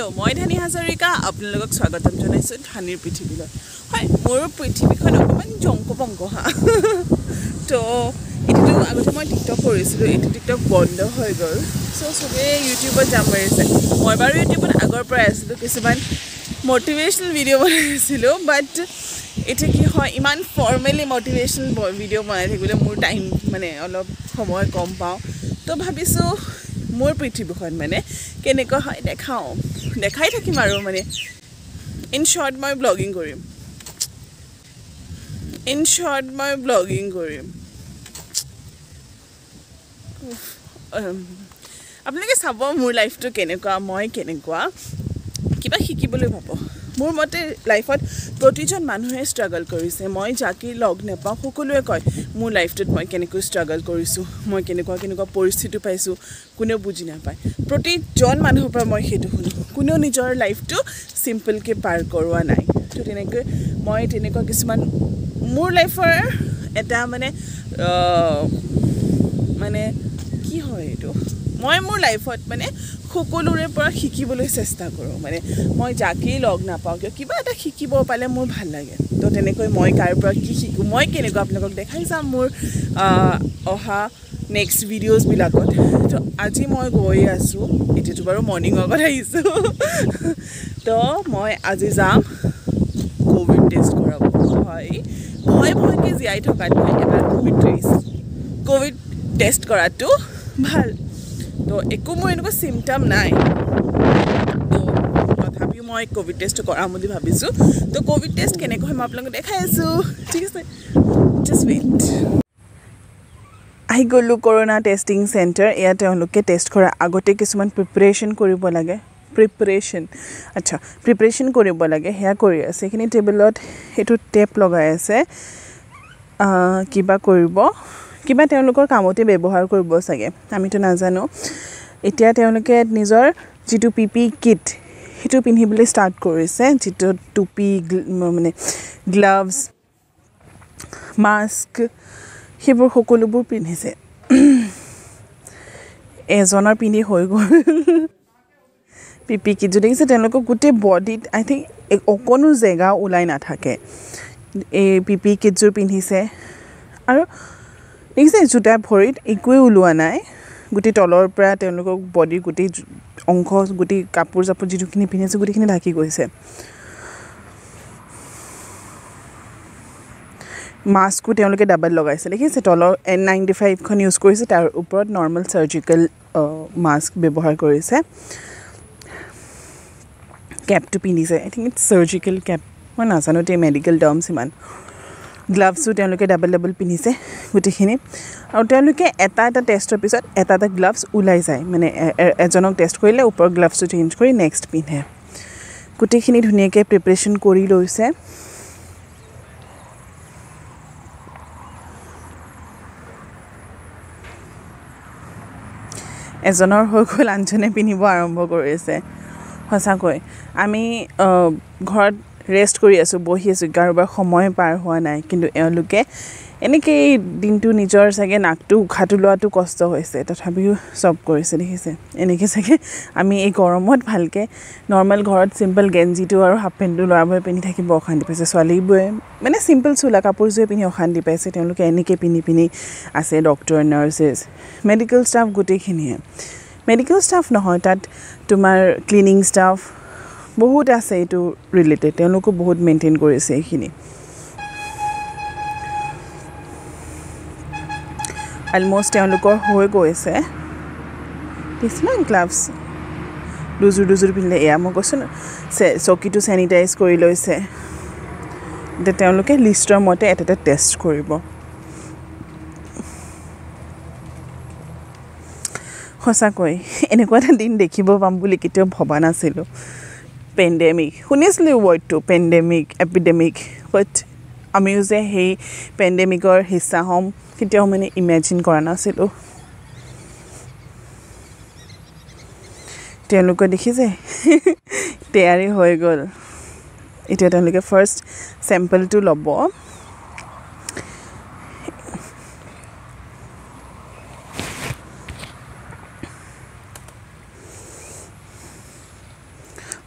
hello' মই ধানী হাজৰিকা আপোনালোকক স্বাগতম জনাইছোঁ ধানীৰ পৃথিৱীলৈ হয় মোৰ পৃথিৱীখন অকণমান জংকপংক হা তো এইটো আগতে মই টিকটক কৰিছিলোঁ এইটো টিকটক বন্ধ হৈ গ'ল চবেই ইউটিউবত জাম মাৰিছে মই বাৰু ইউটিউবত আগৰ পৰাই আছিলোঁ কিছুমান মটিভেশ্যনেল ভিডিঅ' বনাইছিলোঁ বাট এতিয়া কি হয় ইমান ফৰ্মেলি মটিভেশ্যনেল ভিডিঅ' বনাই থাকিবলৈ মোৰ টাইম মানে অলপ সময় কম পাওঁ তো ভাবিছোঁ মোৰ পৃথিৱীখন মানে কেনেকুৱা হয় দেখাই থাকিম আৰু মানে ইন শ্বৰ্ট মই ব্লগিং কৰিম আপোনালোকে চাব মোৰ লাইফটো কেনেকুৱা মই কেনেকুৱা কিবা শিকিবলৈ পাব মোৰ মতে লাইফত প্ৰতিজন মানুহে ষ্ট্ৰাগল কৰিছে মই যাকে লগ নাপাওঁ সকলোৱে কয় মোৰ লাইফটোত মই কেনেকৈ ষ্ট্ৰাগল কৰিছোঁ মই কেনেকুৱা পৰিস্থিতি পাইছোঁ কোনেও বুজি নাপায় প্ৰতিজন মানুহৰ পৰা মই সেইটো শুনো কোনেও নিজৰ লাইফটো চিম্পলকৈ পাৰ কৰোৱা নাই তো তেনেকৈ মই তেনেকুৱা কিছুমান মোৰ লাইফৰ এটা মানে কি হয় এইটো মই মোৰ লাইফত মানে সকলোৰে পৰা শিকিবলৈ চেষ্টা কৰোঁ মানে মই যাকেই লগ নাপাওঁ কিয় কিবা এটা শিকিব পালে মোৰ ভাল লাগে তো তেনেকৈ মই কাৰ পৰা কি শিকোঁ মই কেনেকুৱা আপোনালোকক দেখাই যাম মোৰ অহা নেক্সট ভিডিঅ'জবিলাকত তো আজি মই গৈ আছোঁ এতিয়াতো বাৰু মৰ্ণিং ৱাকত আহিছোঁ তো মই আজি যাম ক'ভিড টেষ্ট কৰাব হয় ভয়কৈ জীয়াই থকাতকৈ এবাৰ ক'ভিড টেষ্ট কৰাটো ভাল তো একো মোৰ এনেকুৱা চিমটম নাই তো তথাপিও মই ক'ভিড টেষ্টটো কৰাম বুলি ভাবিছোঁ তো ক'ভিড টেষ্ট কেনেকৈ হয় মই আপোনালোকক দেখাই আছোঁ ঠিক আছে জাষ্ট ৱেইট আহি গ'লোঁ কৰোণা টেষ্টিং চেণ্টাৰ এয়া তেওঁলোকে টেষ্ট কৰাৰ আগতে কিছুমান প্ৰিপেৰেশ্যন কৰিব লাগে প্ৰিপেৰেশ্যন কৰিব লাগে সেয়া কৰি আছে এইখিনি টেবুলত সেইটো টেপ লগাই আছে কিবা তেওঁলোকৰ কামতে ব্যৱহাৰ কৰিব চাগে আমিতো নাজানো এতিয়া তেওঁলোকে নিজৰ যিটো পিপি কিট সেইটো পিন্ধিবলৈ ষ্টাৰ্ট কৰিছে যিটো টুপি মানে গ্লাভছ মাস্ক সেইবোৰ সকলোবোৰ পিন্ধিছে এজনৰ পিন্ধি হৈ গ'ল পিপি কিট যদি দেখিছে তেওঁলোকৰ গোটেই বডিত আই থিংক অকণো জেগা ওলাই নাথাকে এই পিপি কিটযোৰ পিন্ধিছে আৰু দেখিছে জোতা ভৰিত একোৱে ওলোৱা নাই গোটেই তলৰ পৰা তেওঁলোকৰ বডিৰ গোটেই অংশ গোটেই কাপোৰ চাপোৰ যিটোখিনি পিন্ধিছে গোটেইখিনি ঢাকি গৈছে মাস্কো তেওঁলোকে ডাবল লগাইছে দেখিছে তলৰ N95খন ইউজ কৰিছে তাৰ ওপৰত নৰ্মেল চাৰ্জিকেল মাস্ক ব্যৱহাৰ কৰিছে কেপটো পিন্ধিছে আই থিংক ইটছ চাৰ্জিকেল কেপ মই নাজানো দেই মেডিকেল টাৰ্মছ ইমান গ্লাভছো তেওঁলোকে ডাবল পিন্ধিছে গোটেইখিনি আৰু তেওঁলোকে এটা টেষ্টৰ পিছত এটা গ্লাভছ ওলাই যায় মানে এজনক টেষ্ট কৰিলে ওপৰ গ্লাভছটো চেঞ্জ কৰি নেক্সট পিন্ধে গোটেইখিনি ধুনীয়াকৈ প্ৰিপেৰেশ্যন কৰি লৈছে এজনৰ হৈ গ'ল আনজনে পিন্ধিব আৰম্ভ কৰিছে সঁচাকৈ আমি ঘৰত ৰেষ্ট কৰি আছোঁ বহি আছোঁ কাৰোবাৰ সময় পাৰ হোৱা নাই কিন্তু এওঁলোকে এনেকৈ দিনটো নিজৰ চাগে নাকটো উশাহটো লোৱাটো কষ্ট হৈছে তথাপিও চব কৰিছে দেখিছে এনেকৈ চাগে আমি এই গৰমত ভালকৈ নৰ্মেল ঘৰত চিম্পল গেঞ্জিটো আৰু হাফ পেণ্টটো ল'ৰাবোৰে পিন্ধি থাকিব অশান্তি পাইছে ছোৱালীবোৰে মানে চিম্পল চোলা কাপোৰযোৰে পিন্ধি অশান্তি পাইছে তেওঁলোকে এনেকৈ পিন্ধি আছে ডক্টৰ নাৰ্ছেছ মেডিকেল ষ্টাফ গোটেইখিনিয়ে মেডিকেল ষ্টাফ নহয় তাত তোমাৰ ক্লিনিং ষ্টাফ বহুত আছে এইটো ৰিলেটেড তেওঁলোকো বহুত মেইনটেইন কৰিছে এইখিনি অলমষ্ট তেওঁলোকৰ হৈ গৈছে কিছুমান গ্লাভছ দুযোৰ পিন্ধিলে এয়া মই কৈছোঁ চকীটো চেনিটাইজ কৰি লৈছে এতিয়া তেওঁলোকে লিষ্টৰ মতে এটা টেষ্ট কৰিব সঁচাকৈ এনেকুৱা এটা দিন দেখিব পাম বুলি কেতিয়াও ভবা নাছিলোঁ পেণ্ডেমিক শুনিছিলোঁ ৱৰ্ডটো পেণ্ডেমিক এপিডেমিক বাট আমিও যে সেই পেণ্ডেমিকৰ হিস্সা হ'ম কেতিয়াও মানে ইমেজিন কৰা নাছিলোঁ তেওঁলোকে দেখিছে তৈয়াৰী হৈ গ'ল এতিয়া তেওঁলোকে ফাৰ্ষ্ট চেম্পলটো ল'ব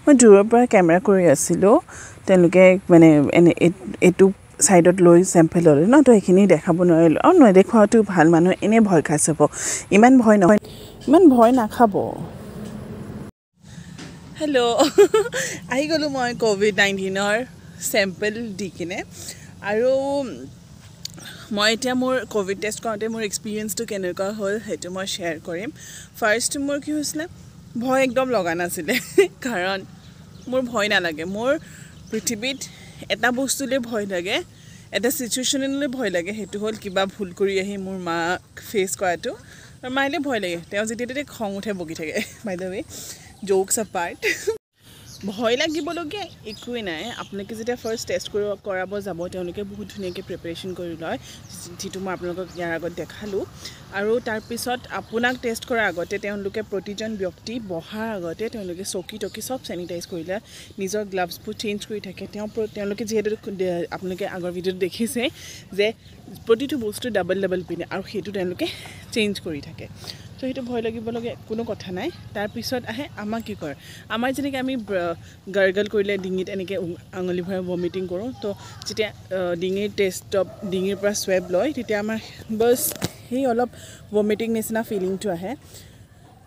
মই দূৰৰ পৰা কেমেৰা কৰি আছিলোঁ তেওঁলোকে মানে এনে এইটো সাইডত লৈ স্যাম্পল ললে ন তো এখিনি দেখাব নোৱাৰিলো আৰু নেদেখুৱাটো ভাল মানুহ এনে ভয় খাই চাব ইমান ভয় নহয় ইমান ভয় নাখাব হেল্ল' আহি গলো মই কোভিড-19ৰ স্যাম্পল দি কিনে আৰু মই এতিয়া মোৰ কোভিড টেষ্ট কৰাতে মোৰ এক্সপেৰিয়েন্সটো কেনেকুৱা হ'ল হেতু মই শেয়াৰ কৰিম ফাৰ্ষ্ট মোৰ কি হৈছিল ভয় একদম লগা নাছিলে কাৰণ মোৰ ভয় নালাগে মোৰ পৃথিৱীত এটা বস্তুলে ভয় লাগে এটা সিচুৱেচনলে ভয় লাগে হেতু হ'ল কিবা ভুল কৰি আহি মোৰ মা ফেস কৰাটো আৰু মাইলে ভয় লাগে তেওঁ যেতিয়া খং উঠে বগি থাকে বাই দ্য ৱে জোকস এপাৰ্ট ভয় লাগিবলগীয়া একোই নাই আপোনালোকে যেতিয়া ফাৰ্ষ্ট টেষ্ট কৰাব যাব তেওঁলোকে বহুত ধুনীয়াকৈ প্ৰিপাৰেচন কৰি লয় যেটো মই আপোনালোকক ইয়াৰ আগত দেখালো আৰু তাৰ পিছত আপোনাক টেষ্ট কৰাৰ আগতে তেওঁলোকে প্ৰতিজন ব্যক্তি বহাৰ আগতে তেওঁলোকে চকী টকি সব স্যানিটাইজ কৰিলে নিজৰ গ্লাভছবোৰ চেঞ্জ কৰি থাকে তেওঁলোকে যেহেতু আপোনালোকে আগৰ ভিডিঅ'ত দেখিছে যে প্ৰতিটো বস্তু ডাবল পিনে আৰু হেতু তেওঁলোকে চেঞ্জ কৰি থাকে তো হেতু ভয় লাগিবলগীয়া কোনো কথা নাই তাৰ পিছত আহে আমাক কি কৰে আমাৰ যেনেকৈ আমি গাৰ্গল কৰিলে ডিঙিত এনেকৈ আঙুলি ভৰাই ভমিটিং কৰোঁ তো যেতিয়া ডিঙিৰ টেষ্টত ডিঙিৰ পৰা সোৱাব লয় তেতিয়া আমাৰ বস সেই অলপ ভমিটিং নিচিনা ফিলিংটো আহে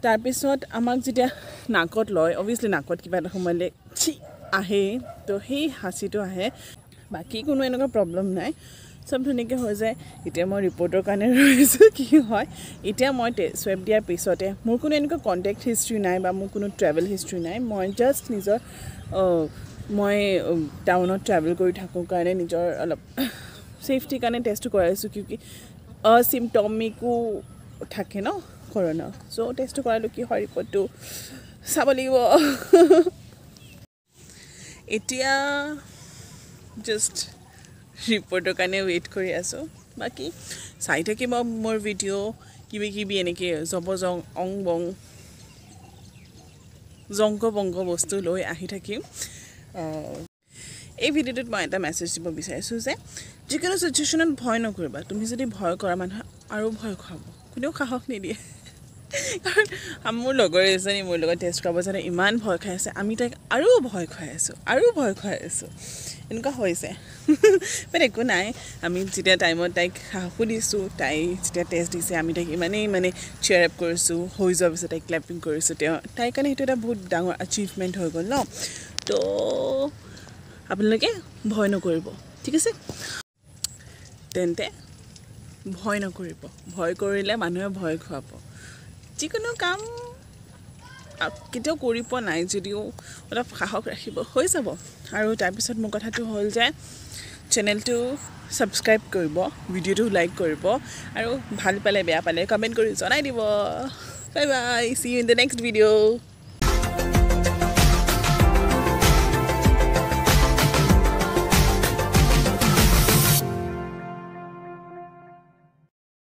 তাৰ পিছত আমাক যেতিয়া নাকত লয় অবভিয়াসলি নাকত কিবা এটা সোমালে আহে তো সেই হাসিটো আহে বাকি কোনো এনেকুৱা প্ৰবলেম নাই সব ধুনীয়াকৈ হৈ যায় এতিয়া মই ৰিপৰ্টৰ কাৰণে ৰৈছো কি হয় এতিয়া মই সোৱাব দিয়াৰ পিছতে মোৰ কোনো এনেকুৱা কন্টেক্ট হিষ্ট্ৰি নাই বা মোৰ কোনো ট্ৰেভেল হিষ্ট্ৰি নাই মই জাস্ট নিজৰ মই টাউনত ট্ৰেভেল কৰি থাকো কাৰণে নিজৰ অলপ সেফটি কাৰণে টেষ্ট কৰাইছো কিউকি অসিম্পটমিকো থাকে ন কৰোনা সো টেষ্ট কৰালো কি হয় ৰিপৰ্টটো চাব লাগিব এতিয়া জাস্ট ৰিপৰ্টৰ কাৰণে ৱেট কৰি আছো বাকি চাই থাকিব মোৰ ভিডিঅ' কিবি এনেকৈ জবজং অংবং জংক বস্তু লৈ আহি থাকিম এই ভিডিঅ'টোত মই এটা মেছেজ দিব বিচাৰিছো যে যিকোনো সিচুৱেচনত ভয় নকৰিবা তুমি যদি ভয় কৰা মানুহ আৰু ভয় খাব কোনেও সাহস নিদিয়ে কাৰণ মোৰ লগৰ এজনী মোৰ লগত টেষ্ট কৰাব জানে ইমান ভয় খাই আছে আমি তাইক আৰু ভয় খুৱাই আছো এনেকুৱা হৈছে বাট একো নাই আমি যেতিয়া টাইমত তাইক সাহস দিছো তাই যেতিয়া টেষ্ট দিছে আমি তাইক ইমানেই মানে চেয়াৰ আপ কৰিছো হৈ যোৱাৰ পিছত তাইক ক্লেপিং কৰিছো তাইৰ কাৰণে সেইটো এটা বহুত ডাঙৰ এচিভমেণ্ট হৈ গ'ল ন তো আপোনালোকে ভয় নকৰিব ঠিক আছে তেন্তে ভয় নকৰিব ভয় কৰিলে মানুহে ভয় খুৱাব যিকোনো কাম কেতিয়াও কৰি পোৱা নাই যদিও অলপ সাহস ৰাখিব হৈ যাব আৰু তাৰ পিছত মোৰ কথাটো হ'ল যে চেনেলটো সাবস্ক্ৰাইব কৰিব ভিডিঅ'টো লাইক কৰিব আৰু ভাল পালে বেয়া পালে কমেন্ট কৰি জনাই দিব bye bye C U in the next video'